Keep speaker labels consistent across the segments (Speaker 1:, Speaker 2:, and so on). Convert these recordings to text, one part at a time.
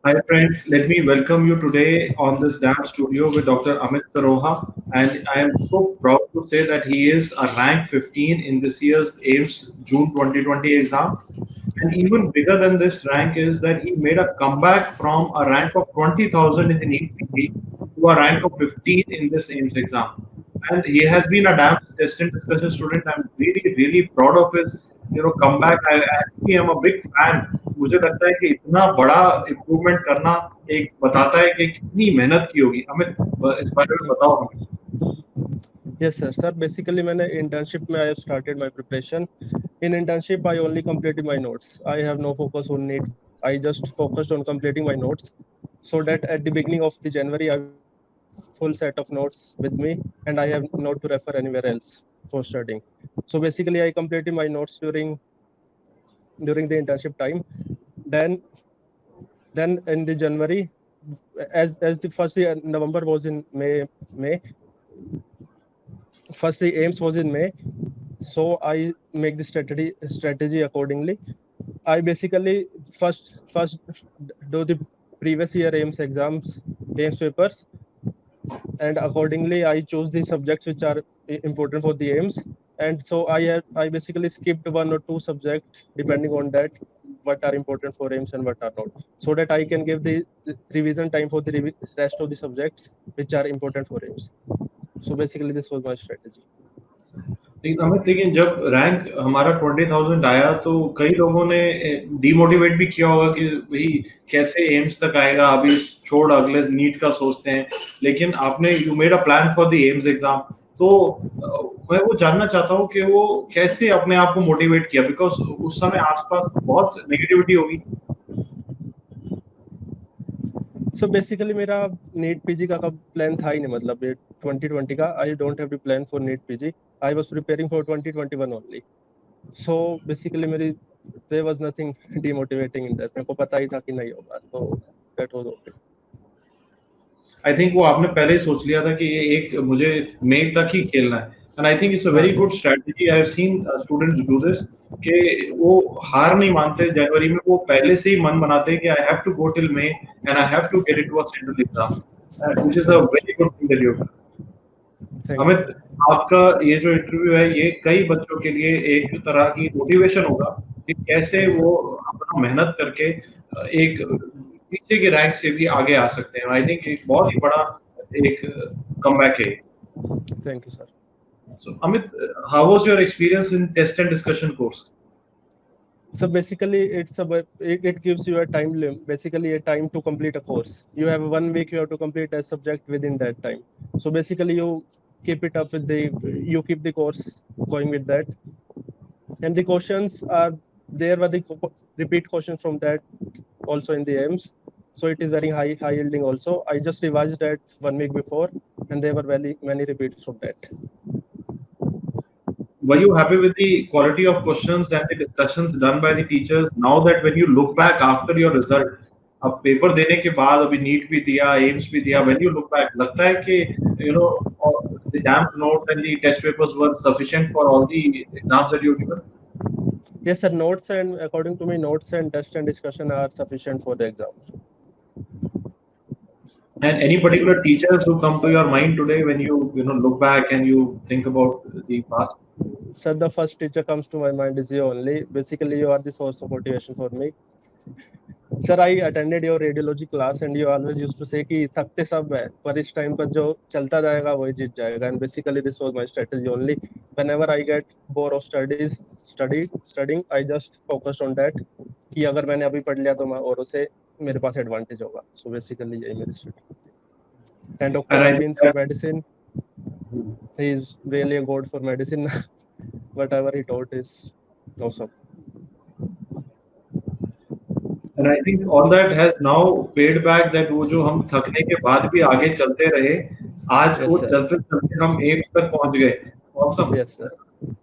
Speaker 1: Hi friends, let me welcome you today on this DAM studio with Dr. Amit Saroha, and I am so proud to say that he is a rank 15 in this year's AIMS June 2020 exam. And even bigger than this rank is that he made a comeback from a rank of 20,000 in the NEET PG to a rank of 15 in this AIMS exam. And he has been a damn test and discussion student. I'm really proud of his comeback. I actually am a big fan. मुझे लगता है कि इतना बड़ा improvement करना एक बताता है कि कितनी मेहनत की होगी। अमित, इस बारे में बताओ हमें।
Speaker 2: Yes, sir. Sir, basically, मैंने internship में I have started my preparation. In internship, I only completed my notes. I have no focus on it. I just focused on completing my notes, so that at the beginning of the January, I will have full set of notes with me, and I have not to refer anywhere else for studying. So basically, I completed my notes during the internship time. Then then in the January, as the first year November was in May. First the aims was in May, so I make the strategy accordingly. I basically first do the previous year aims papers, and accordingly I choose the subjects which are important for the aims. And so I basically skipped one or two subjects depending on that, what are important for aims and what are not, so that I can give the revision time for the rest of the subjects which are important for aims. So basically this was my strategy.
Speaker 1: लेकिन जब rank हमारा 20,000 आया तो कई लोगों ने demotivate भी किया होगा कि भाई कैसे एम्स तक आएगा, अभी छोड़, अगले नीट का सोचते हैं। लेकिन आपने you made a plan for the AIIMS exam. तो मैं वो जानना चाहता हूँ कि वो कैसे अपने आप को मोटिवेट किया, बिकॉज उस समय आसपास बहुत नेगेटिविटी होगी।
Speaker 2: So basically मेरा नीट पीजी का कब प्लान था ही नहीं, मतलब ये 2020 का I don't have to plan for NEET PG. I was preparing for 2021 only. So basically मेरी there was nothing demotivating in that. मेरे को पता ही था कि नहीं होगा, तो that was okay.
Speaker 1: I think वो आपने पहले ही सोच लिया था कि ये एक मुझे मई तक ही खेलना है। And I think it's a very good strategy. I have seen students do this कि वो हार नहीं मानते जनवरी में, वो पहले से ही मन बनाते हैं कि I have to go till May and I have to get into a central exam, which is a very good thing that you have done. Amit, आपका ये जो इंटरव्यू है ये कई बच्चों के लिए एक तरह की मोटिवेशन होगा कि कैसे वो अपना मेहनत करके एक पीछे के रैंक से भी आगे आ सकते हैं। आई थिंक एक बहुत ही बड़ा एक कमबैक है।
Speaker 2: Thank you sir.
Speaker 1: So Amit, how was your experience in test and discussion course?
Speaker 2: So basically it gives you a time limit, basically a time to complete a course. You have 1 week, you have to complete a subject within that time. So basically you keep it up with you keep the course going with that. And the questions are there were the repeat questions from that also in the aims. So it is very high yielding also. I just revised that 1 week before, and there were very many repeats from that.
Speaker 1: Were you happy with the quality of questions and the discussions done by the teachers? Now that when you look back after your result, अब paper देने के बाद अभी NEET भी दिया, AIIMS भी दिया, when you look back, लगता है कि the damp notes and the test papers were sufficient for all the exams that you've given?
Speaker 2: Yes, sir. Notes, and according to me, notes and test and discussion are sufficient for the exam.
Speaker 1: And any particular teachers who come to your mind today when you look back and you think about the past?
Speaker 2: Sir, the first teacher comes to my mind is you only. Basically, you are the source of motivation for me. Sir, I attended your radiology class and you always used to say कि थकते सब है, पर इस time पर जो चलता जाएगा वही जीत जाएगा. And basically this was my strategy only. Whenever I get bored of studying, I just focused on that कि अगर मैंने अभी पढ़ लिया तो मैं औरों से मेरे पास एडवांटेज होगा. So basically यही मेरी strategy. And Dr. Arvind for medicine, he is really a god for medicine. Whatever he taught is awesome.
Speaker 1: And I think all that has now paid back, that वो जो हम थकने के बाद भी आगे चलते रहे, आज
Speaker 2: Yes,
Speaker 1: वो
Speaker 2: sir.
Speaker 1: चलते चलते हम एम्स तक पहुंच गए। Awesome.
Speaker 2: Yes, sir.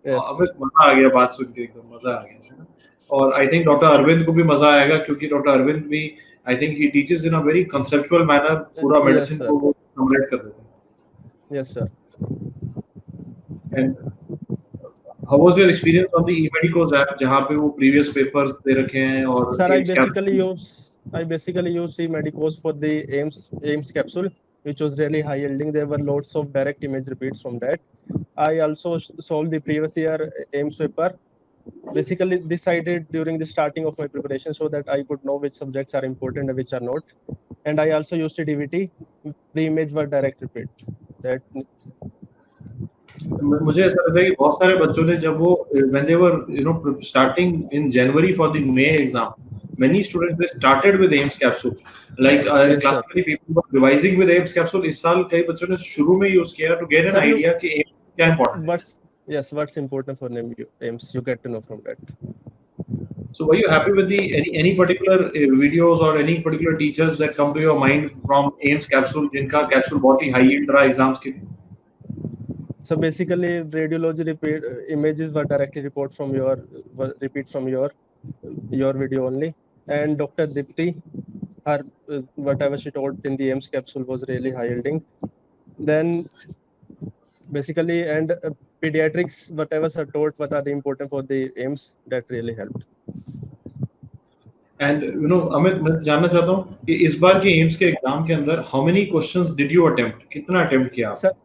Speaker 2: Yes.
Speaker 1: अब मजा आ गया बात सुन के, एकदम मजा आ गया। और आई थिंक डॉक्टर अरविंद को भी मजा आएगा क्योंकि डॉक्टर अरविंद भी I think he teaches in a very conceptual manner, पूरा
Speaker 2: Yes,
Speaker 1: मेडिसिन
Speaker 2: sir.
Speaker 1: को वो समराइज कर देते हैं।
Speaker 2: Yes, sir.
Speaker 1: And how was your experience on the e-medicos app जहाँ पे वो previous papers दे रखे हैं और
Speaker 2: Sir, I
Speaker 1: AIDS
Speaker 2: basically
Speaker 1: capital?
Speaker 2: use I basically used the Medicos for the AIMS capsule, which was really high yielding. There were lots of direct image repeats from that. I also solved the previous year AIMS paper. Basically, this I did during the starting of my preparation so that I could know which subjects are important and which are not. And I also used a DVT. The image were direct repeat. That
Speaker 1: मुझे ऐसा लगता है कि बहुत सारे बच्चों ने जब वो when they were starting in January for the May exam, many students they started with AIMS capsule. Like
Speaker 2: Yes, sir.
Speaker 1: classically people were revising with AIMS capsule. इस साल कई बच्चों ने शुरू में यूज किया to get an
Speaker 2: Sir,
Speaker 1: idea कि AIMS क्या important है.
Speaker 2: what's important for AIMS? You get to know from that.
Speaker 1: So were you happy with the any particular videos or any particular teachers that come to your mind from AIMS capsule जिनका capsule बहुत ही high yield रहा exams के लिए?
Speaker 2: So basically, radiology images were directly repeat from your video only. And Dr. Dipti, her whatever she taught in the AIMS capsule was really high yielding. Then basically, and pediatrics, whatever she taught, what are the important for the AIMS, that really helped.
Speaker 1: And Amit मैं जानना चाहता हूँ कि इस बार के AIIMS के exam के अंदर how many questions did you attempt? कितना attempt किया आप?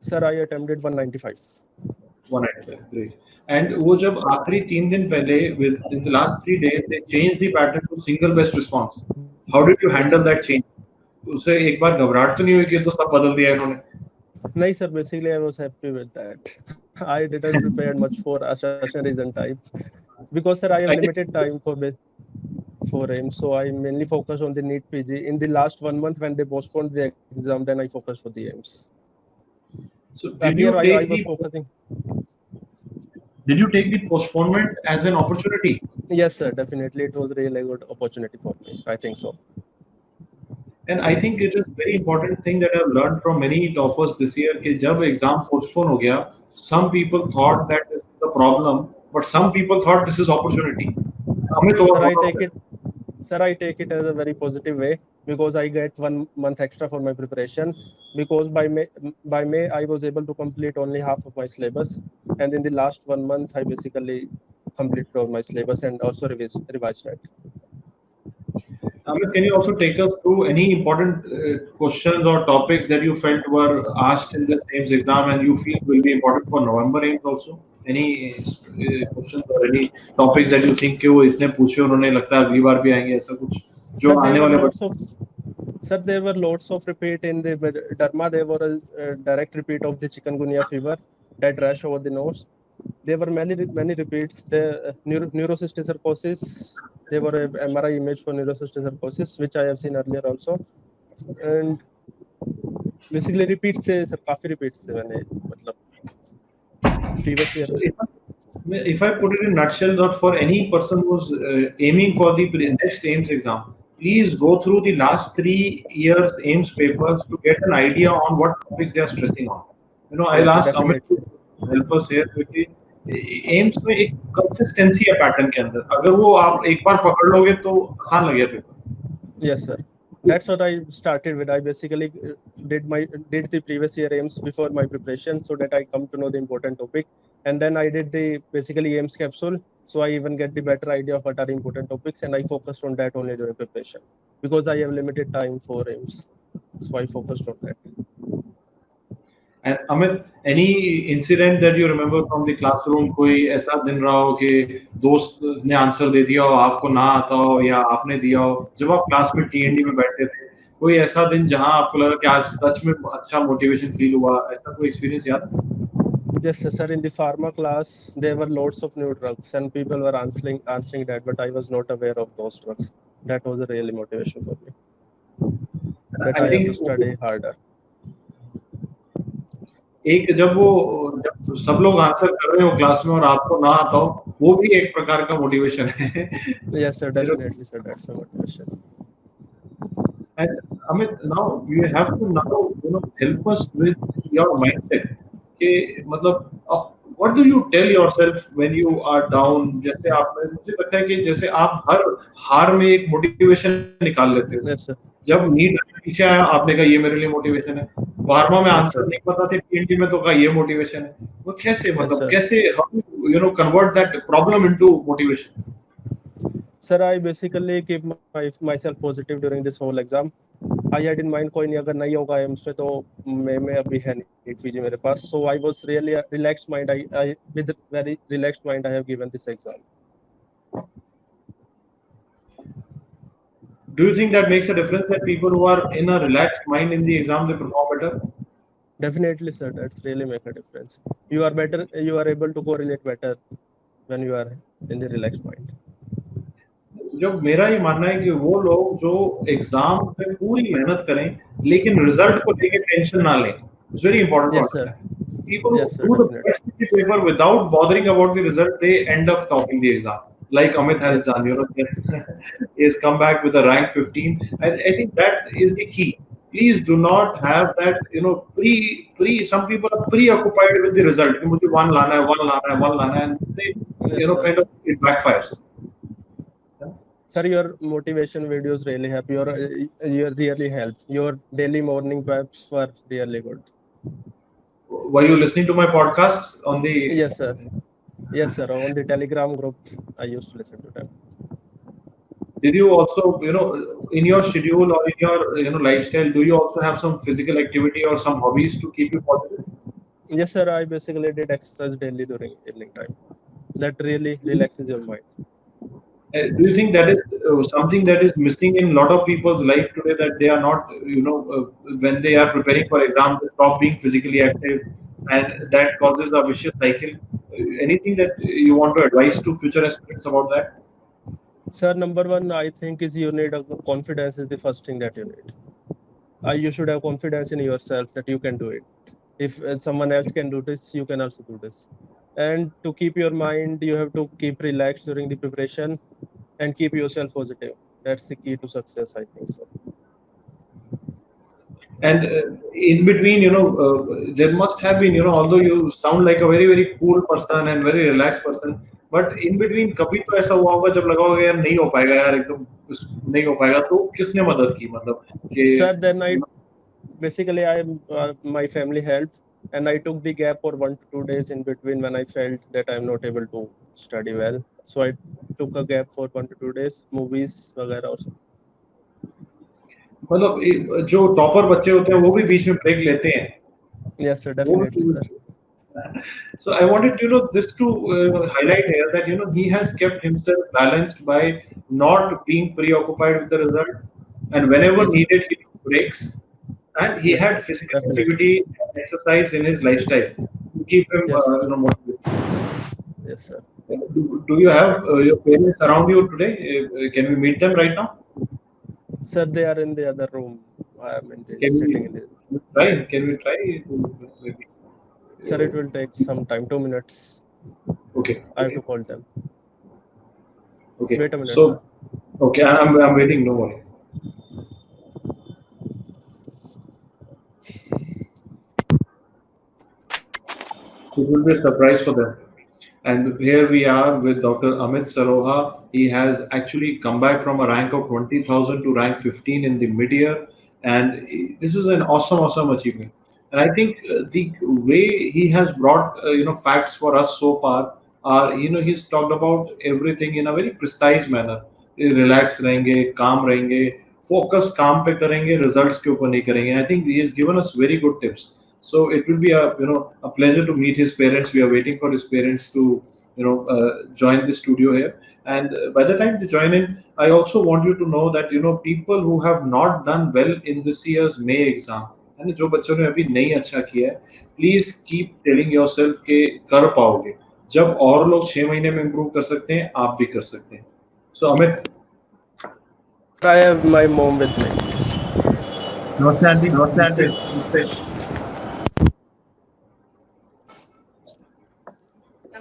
Speaker 2: Sir, I attempted 195.
Speaker 1: 195, great. And वो जब आखिरी 3 दिन पहले in the last 3 days they changed the pattern to single best response. How did you handle that change? उसे एक बार घबराहट तो नहीं हुई कि तो सब बदल दिया इन्होंने?
Speaker 2: No, sir. Basically, I was happy with that. I didn't prepare much for assessment reason type because, sir, I have limited time for AIMS, so I mainly focus on the NEET PG. In the last 1 month, when they postponed the exam, then I focused for the AIMS.
Speaker 1: So did you take the postponement as an opportunity?
Speaker 2: Yes, sir. Definitely, it was really a good opportunity for me. I think so.
Speaker 1: And I think it is very important thing that I've learned from many toppers this year कि जब exam postpone हो गया, some people thought that this is a problem, but some people thought this is opportunity.
Speaker 2: Sir, I take it as a very positive way because I get 1 month extra for my preparation. Because by May I was able to complete only half of my syllabus, and in the last 1 month I basically completed all my syllabus and also revised it.
Speaker 1: Amit, can you also take us through any important questions or topics that you felt were asked in this AIMS exam and you feel will be important for November AIMS also? Any questions or any topics that you think कि वो इतने पूछे उन्होंने लगता है अगली बार भी आएंगे ऐसा कुछ जो आने वाले
Speaker 2: Sir, there were lots of repeat in the derma. There was a direct repeat of the chikungunya fever, that rash over the nose. There were many repeats. The neurocystic sarcosis. There were a MRI image for neurocystic sarcosis, which I have seen earlier also. And basically repeats से sir काफी repeats थे मैंने मतलब previous year.
Speaker 1: So if I put it in a nutshell, that for any person who's aiming for the next AIMS exam, please go through the last 3 years AIMS papers to get an idea on what topics they are stressing on. I'll ask Amit to help us here because AIMS में एक consistency है pattern के अंदर. अगर वो आप एक बार पकड़ लोगे तो आसान लगेगा paper.
Speaker 2: Yes, sir. That's what I started with. I basically did the previous year AIMS before my preparation so that I come to know the important topic, and then I did the basically AIMS capsule, so I even get the better idea of what are important topics, and I focused on that only during preparation because I have limited time for AIMS, so I focused on that.
Speaker 1: And Amit, any incident that you remember from the classroom, कोई ऐसा दिन रहा हो कि दोस्त ने answer दे दिया हो, आपको ना आता हो या आपने दिया हो, जब आप क्लास में TND में बैठे थे, कोई ऐसा दिन जहां आपको लगा कि आज सच में अच्छा मोटिवेशन फील हुआ, ऐसा कोई एक्सपीरियंस याद?
Speaker 2: Yes, sir. In the pharma class, there were lots of new drugs, and people were answering that, but I was not aware of those drugs. That was a really motivation for me. That I have to study harder.
Speaker 1: एक जब सब लोग answer कर रहे हो class में और आपको ना आता हो, वो भी एक प्रकार का मोटिवेशन है.
Speaker 2: Yes, sir. Definitely, sir. That's a motivation.
Speaker 1: And Amit, now you have to help us with your mindset. कि मतलब what do you tell yourself when you are down? जैसे आपने मुझे लगता है कि जैसे आप हर हार में एक मोटिवेशन निकाल लेते हो.
Speaker 2: Yes, sir.
Speaker 1: जब नीट पीछे आया आपने कहा ये मेरे लिए मोटिवेशन है. फार्मा में आंसर नहीं पता थे, TNT में तो कहा ये मोटिवेशन है. वो कैसे मतलब कैसे how convert that problem into motivation?
Speaker 2: Sir, I basically keep myself positive during this whole exam. I had in mind कोई नहीं अगर नहीं होगा एम्स में तो मैं अभी है नीट पीजी मेरे पास. So I was really a relaxed mind. I with very relaxed mind I have given this exam.
Speaker 1: Do you think that makes a difference that people who are in a relaxed mind in the exam they perform better?
Speaker 2: Definitely, sir. That's really make a difference. You are better. You are able to correlate better when you are in the relaxed mind.
Speaker 1: जब मेरा ये मानना है कि वो लोग जो exam में पूरी मेहनत करें लेकिन रिजल्ट को लेके टेंशन ना लें, it's very important to
Speaker 2: Yes, sir.
Speaker 1: Understand. People
Speaker 2: Yes, sir.
Speaker 1: who do the
Speaker 2: Definitely.
Speaker 1: best in the paper without bothering about the result, they end up topping the exam, like Amit has
Speaker 2: Yes, sir.
Speaker 1: done. You know, he has come back with a rank 15. I think that is the key. Please do not have that. You know, Some people are preoccupied with the result. कि मुझे one लाना है, one लाना है, one लाना है, and they,
Speaker 2: Yes, sir.
Speaker 1: kind of it backfires.
Speaker 2: Sir, your motivation videos really help. Your really help. Your daily morning preps were really good.
Speaker 1: Were you listening to my podcasts on the?
Speaker 2: Yes, sir. Yes, sir. On the Telegram group, I used to listen to them.
Speaker 1: Did you also, in your schedule or in your lifestyle, do you also have some physical activity or some hobbies to keep you positive?
Speaker 2: Yes, sir. I basically did exercise daily during evening time. That really relaxes your mind.
Speaker 1: Do you think that is something that is missing in a lot of people's life today, that they are not, when they are preparing for exams, they stop being physically active, and that causes a vicious cycle? Anything that you want to advise to future aspirants about that?
Speaker 2: Sir, number one, I think is you need a confidence is the first thing that you need. You should have confidence in yourself that you can do it. If someone else can do this, you can also do this. And to keep your mind, you have to keep relaxed during the preparation and keep yourself positive. That's the key to success, I think so.
Speaker 1: And in between, there must have been, although you sound like a very, very cool person and very relaxed person, but in between कभी तो ऐसा हुआ होगा जब लगा होगा यार नहीं हो पाएगा यार एकदम नहीं हो पाएगा, तो किसने मदद की, मतलब कि
Speaker 2: Sir, then I basically my family helped, and I took the gap for 1 to 2 days in between when I felt that I'm not able to study well. So I took a gap for 1 to 2 days, movies वगैरह और सब.
Speaker 1: मतलब जो topper बच्चे होते हैं वो भी बीच में ब्रेक लेते हैं.
Speaker 2: Yes, sir, definitely, sir.
Speaker 1: So I wanted, this to highlight here that, he has kept himself balanced by not being preoccupied with the result, and whenever
Speaker 2: Yes,
Speaker 1: needed, he took breaks, and he
Speaker 2: Yes,
Speaker 1: had physical
Speaker 2: definitely.
Speaker 1: activity and exercise in his lifestyle to keep him,
Speaker 2: Yes, sir.
Speaker 1: motivated.
Speaker 2: Yes, sir.
Speaker 1: Do you have your parents around you today? Can we meet them right now?
Speaker 2: Sir, they are in the other room. I am sitting in the.
Speaker 1: Can we try? Maybe.
Speaker 2: Sir, it will take some time, 2 minutes.
Speaker 1: Okay.
Speaker 2: I have to call them.
Speaker 1: Okay.
Speaker 2: Wait a minute.
Speaker 1: So, okay, I'm waiting. No worry. It will be a surprise for them. And here we are with Dr. Amit Saroha. He has actually come back from a rank of 20,000 to rank 15 in the mid-year. And this is an awesome, awesome achievement. And I think the way he has brought, facts for us so far are, he's talked about everything in a very precise manner. Relax रहेंगे, calm रहेंगे, focus काम पे करेंगे, results के ऊपर नहीं करेंगे. I think he has given us very good tips. So it will be a pleasure to meet his parents. We are waiting for his parents to join the studio here. And by the time they join in, I also want you to know that people who have not done well in this year's May exam, and जो बच्चों ने अभी नहीं अच्छा किया है, please keep telling yourself कि कर पाओगे. जब और लोग 6 महीने में improve कर सकते हैं, आप भी कर सकते हैं. So Amit,
Speaker 2: I have my mom with me.
Speaker 1: नमस्ते आंटी. नमस्ते.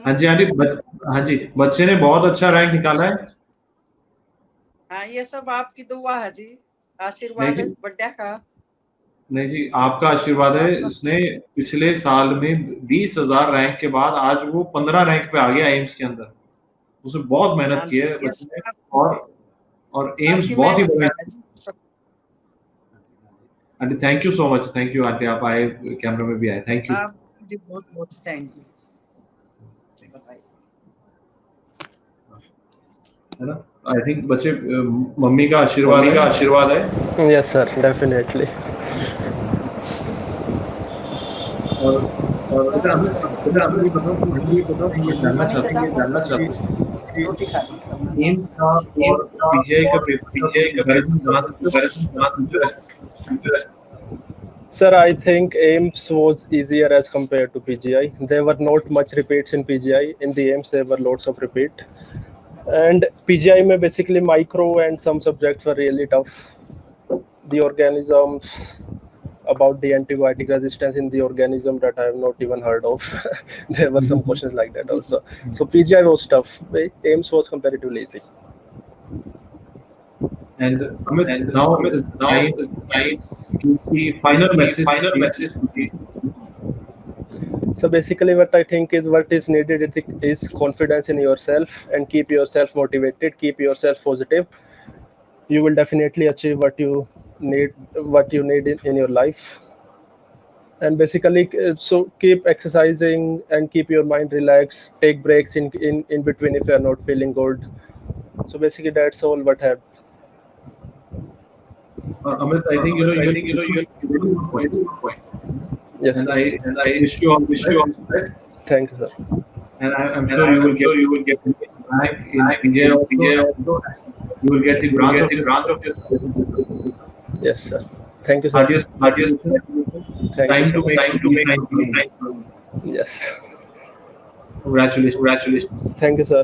Speaker 1: हाँ जी हाँ जी, बच्चे ने बहुत अच्छा रैंक निकाला है.
Speaker 3: हाँ, ये सब आपकी दुआ है जी, आशीर्वाद है बड्डा का.
Speaker 1: नहीं जी, आपका आशीर्वाद है. इसने पिछले साल में 20,000 रैंक के बाद आज वो 15 रैंक पे आ गया एम्स के अंदर. उसने बहुत मेहनत की है बच्चे ने, और एम्स बहुत ही बड़ा है. Aunty thank you so much. Thank you aunty, आप आए, कैमरा में भी आए. थैंक यू
Speaker 3: जी, बहुत बहुत थैंक यू.
Speaker 1: है ना? आई थिंक बच्चे मम्मी का आशीर्वाद है।
Speaker 2: Yes, sir, definitely.
Speaker 1: और बेटा हमें ये बताओ कि ये जानना चाहते हैं कि
Speaker 3: रोटी खा ली
Speaker 1: एम्स का और पीजीआई का पेपर कंपैरिजन बना सकते हो?
Speaker 2: Sir, I think AIMS was easier as compared to PGI. There were not much repeats in PGI. In the AIMS, there were lots of repeat. And PGI mein basically micro and some subjects were really tough. The organisms, about the antibiotic resistance in the organism that I have not even heard of. There were some questions like that also. So PGI was tough. AIMS was comparatively easy.
Speaker 1: And Amit, now is time the final message to the
Speaker 2: So basically, what I think is what is needed is confidence in yourself and keep yourself motivated, keep yourself positive. You will definitely achieve what you need in your life. And basically, so keep exercising and keep your mind relaxed. Take breaks in between if you are not feeling good. So basically, that's all what I have.
Speaker 1: Amit, I think you really good point.
Speaker 2: Yes,
Speaker 1: And
Speaker 2: sir.
Speaker 1: I wish you all the best.
Speaker 2: Thank you, sir.
Speaker 1: And I'm sure you will get rank in PGI also. You will get the branch of your
Speaker 2: Yes, sir. Thank you, sir.
Speaker 1: hardest
Speaker 2: Thank you
Speaker 1: time
Speaker 2: so
Speaker 1: to
Speaker 2: much.
Speaker 1: make
Speaker 2: Yes.
Speaker 1: Congratulations.
Speaker 2: Thank you, sir.